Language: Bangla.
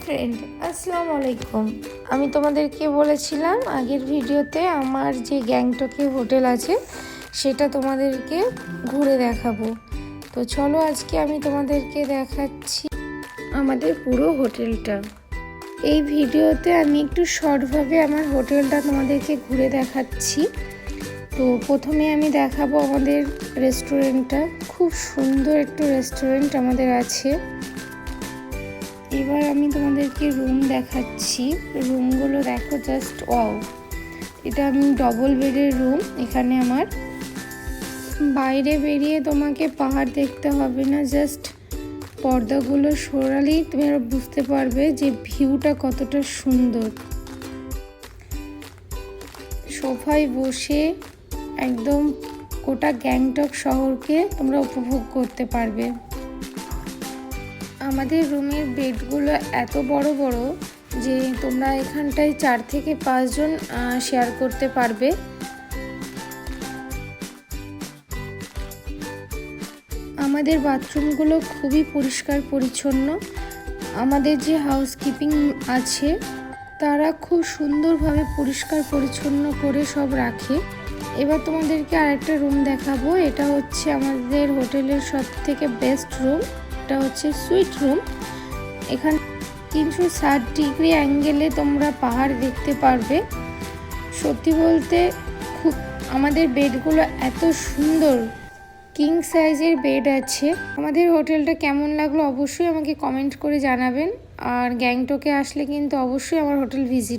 ফ্রেন্ড, আসসালামু আলাইকুম। আমি তোমাদেরকে বলেছিলাম আগের ভিডিওতে আমার যে গ্যাংটকে হোটেল আছে সেটা তোমাদেরকে ঘুরে দেখাবো। তো চলো আজকে আমি তোমাদেরকে দেখাচ্ছি আমাদের পুরো হোটেলটা। এই ভিডিওতে আমি একটু শর্টভাবে আমার হোটেলটা তোমাদেরকে ঘুরে দেখাচ্ছি। তো প্রথমে আমি দেখাবো আমাদের রেস্টুরেন্টটা। খুব সুন্দর একটা রেস্টুরেন্ট আমাদের আছে। এবার আমি তোমাদেরকে রুম দেখাচ্ছি। রুমগুলো দেখো, জাস্ট ওয়াও। এটা আমি ডবল বেডের রুম। এখানে আমার বাইরে বেরিয়ে তোমাকে পাহাড় দেখতে হবে না, জাস্ট পর্দাগুলো সরালেই তুমি বুঝতে পারবে যে ভিউটা কতটা সুন্দর। সোফায় বসে একদম গোটা গ্যাংটক শহরকে তোমরা উপভোগ করতে পারবে। আমাদের রুমের বেডগুলো এত বড় বড় যে তোমরা এখানটায় 4 থেকে 5 জন শেয়ার করতে পারবে। আমাদের বাথরুমগুলো খুবই পরিষ্কার পরিচ্ছন্ন। আমাদের যে হাউসকিপিং আছে তারা খুব সুন্দরভাবে পরিষ্কার পরিচ্ছন্ন করে সব রাখে। এবার তোমাদেরকে আরেকটা রুম দেখাবো। এটা হচ্ছে আমাদের হোটেলের সব থেকে বেস্ট রুম। এটা হচ্ছে সুইট রুম। এখানে 360 ডিগ্রি অ্যাঙ্গেলে তোমরা পাহাড় দেখতে পারবে। সত্যি বলতে আমাদের বেডগুলো এত সুন্দর, কিং সাইজের বেড আছে। আমাদের হোটেলটা কেমন লাগলো অবশ্যই আমাকে কমেন্ট করে জানাবেন। আর গ্যাংটকে আসলে কিন্তু অবশ্যই আমার হোটেল ভিজিট